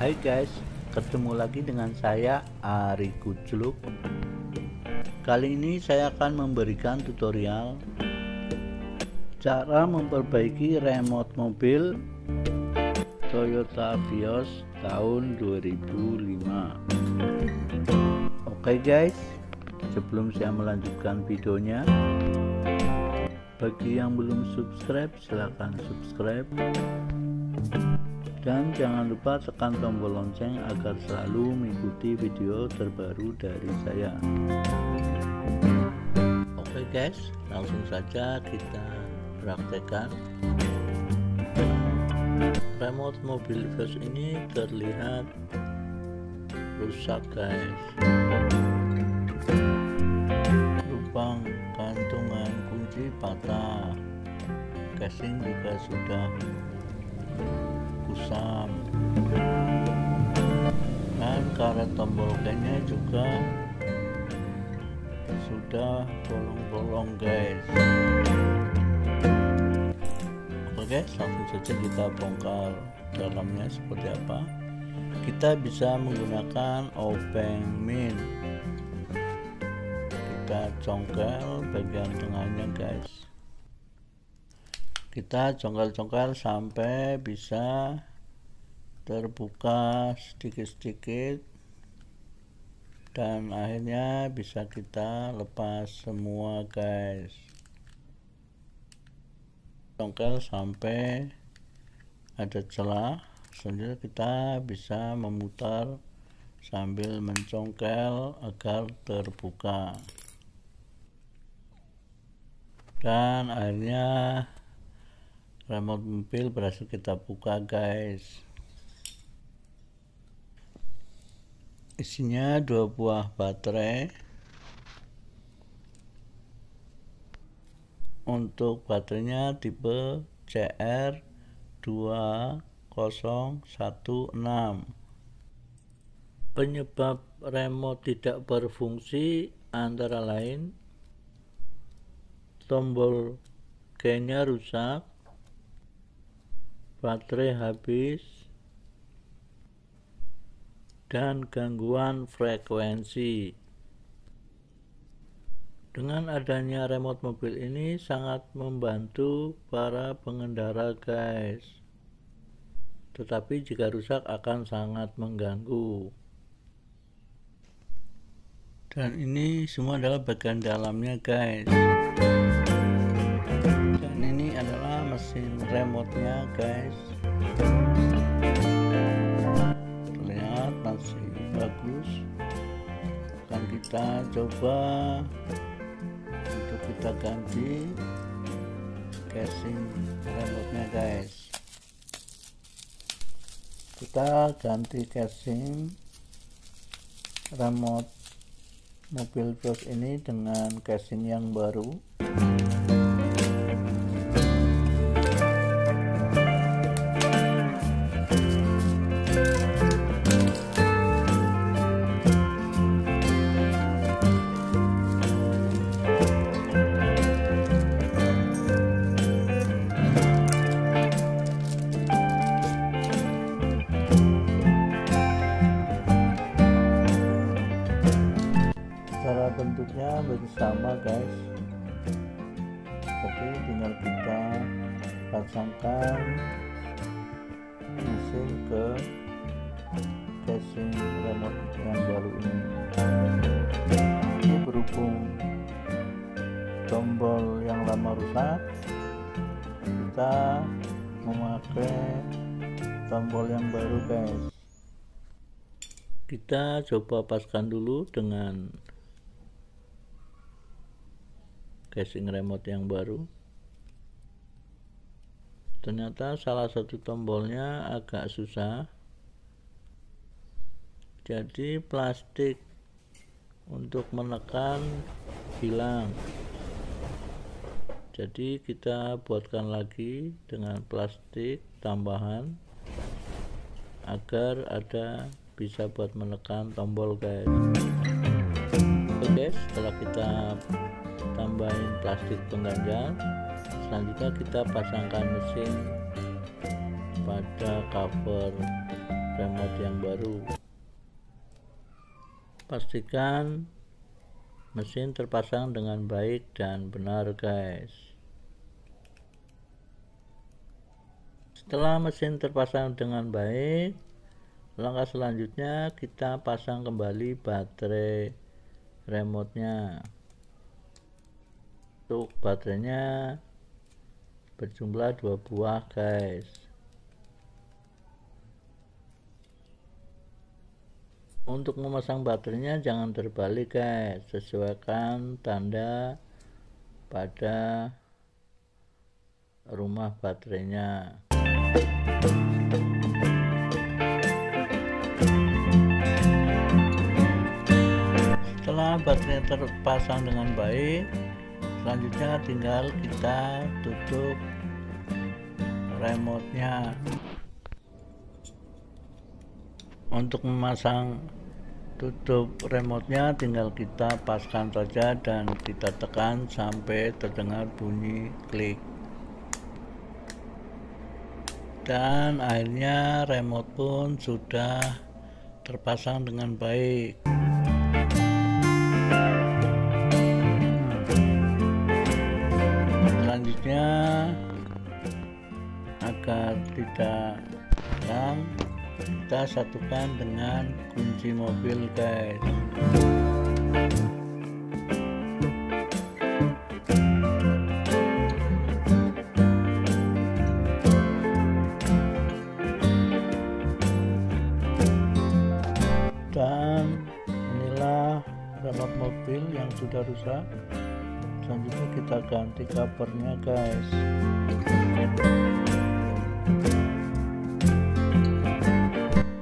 Hai guys, ketemu lagi dengan saya Ari Kucluk. Kali ini saya akan memberikan tutorial cara memperbaiki remote mobil Toyota Vios tahun 2005. Oke guys, sebelum saya melanjutkan videonya, bagi yang belum subscribe silahkan subscribe dan jangan lupa tekan tombol lonceng agar selalu mengikuti video terbaru dari saya. Oke guys, langsung saja kita praktekkan. Remote mobil Vios ini terlihat rusak guys. Lubang gantungan kunci patah, casing juga sudah kusam, dan karet tombol keynya juga sudah bolong-bolong guys. Oke guys, langsung saja kita bongkar dalamnya seperti apa. Kita bisa menggunakan obeng min. Kita congkel bagian tengahnya guys. Kita congkel-congkel sampai bisa terbuka sedikit-sedikit, dan akhirnya bisa kita lepas semua guys. Congkel sampai ada celah, selanjutnya kita bisa memutar sambil mencongkel agar terbuka, dan akhirnya remote mobil berhasil kita buka guys. Isinya 2 buah baterai. Untuk baterainya tipe CR2016. Penyebab remote tidak berfungsi antara lain tombol keynya rusak, baterai habis, dan gangguan frekuensi. Dengan adanya remote mobil ini sangat membantu para pengendara guys, tetapi jika rusak akan sangat mengganggu. Dan ini semua adalah bagian dalamnya guys. Dan ini adalah mesin remote-nya guys. Terlihat masih bagus. Akan kita coba untuk kita ganti casing remote-nya guys. Kita ganti casing remote mobil Vios ini dengan casing yang baru. Cara bentuknya bersama guys. Oke, tinggal kita pasangkan mesin ke casing remote yang baru ini. Ini berhubung tombol yang lama rusak, kita memakai tombol yang baru guys. Kita coba paskan dulu dengan casing remote yang baru. Ternyata salah satu tombolnya agak susah, jadi plastik untuk menekan hilang. Jadi kita buatkan lagi dengan plastik tambahan agar ada bisa buat menekan tombol guys. Oke, setelah kita tambahin plastik pengganjal, selanjutnya kita pasangkan mesin pada cover remote yang baru. Pastikan mesin terpasang dengan baik dan benar guys. Setelah mesin terpasang dengan baik, langkah selanjutnya kita pasang kembali baterai remote-nya. Untuk baterainya berjumlah 2 buah guys. Untuk memasang baterainya jangan terbalik guys, sesuaikan tanda pada rumah baterainya. Setelah baterai terpasang dengan baik, selanjutnya tinggal kita tutup remote-nya. Untuk memasang tutup remote-nya tinggal kita paskan saja dan kita tekan sampai terdengar bunyi klik. Dan akhirnya remote pun sudah terpasang dengan baik. Selanjutnya, agar tidak hilang, kita satukan dengan kunci mobil guys. Dan inilah remote mobil yang sudah rusak. Selanjutnya kita ganti covernya guys.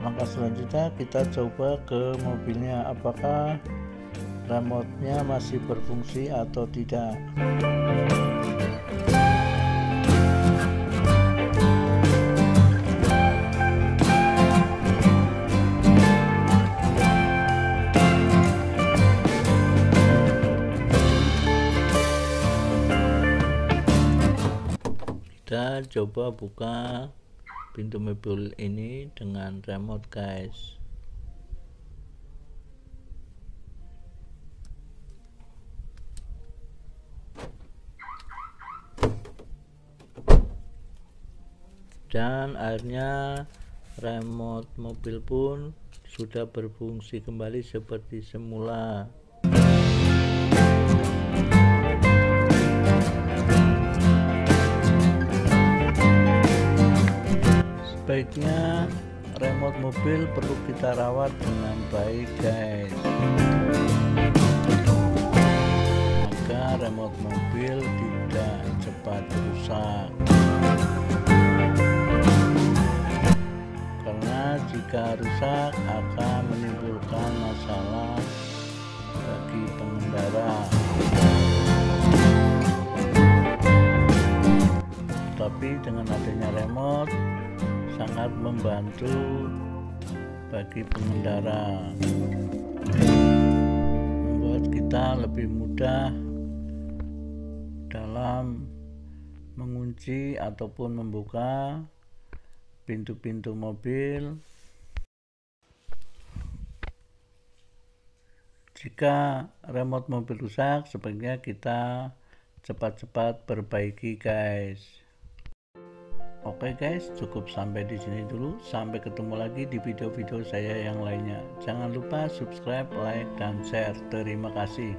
Langkah selanjutnya kita coba ke mobilnya, apakah remote-nya masih berfungsi atau tidak. Kita coba buka pintu mobil ini dengan remote guys. Dan akhirnya remote mobil pun sudah berfungsi kembali seperti semula. Sebaiknya remote mobil perlu kita rawat dengan baik guys, agar remote mobil tidak cepat rusak. Karena jika rusak akan menimbulkan masalah bagi pengendara. Tapi dengan adanya remote sangat membantu bagi pengendara, membuat kita lebih mudah dalam mengunci ataupun membuka pintu-pintu mobil. Jika remote mobil rusak, sebaiknya kita cepat-cepat perbaiki guys. Oke guys, cukup sampai di sini dulu. Sampai ketemu lagi di video-video saya yang lainnya. Jangan lupa subscribe, like, dan share. Terima kasih.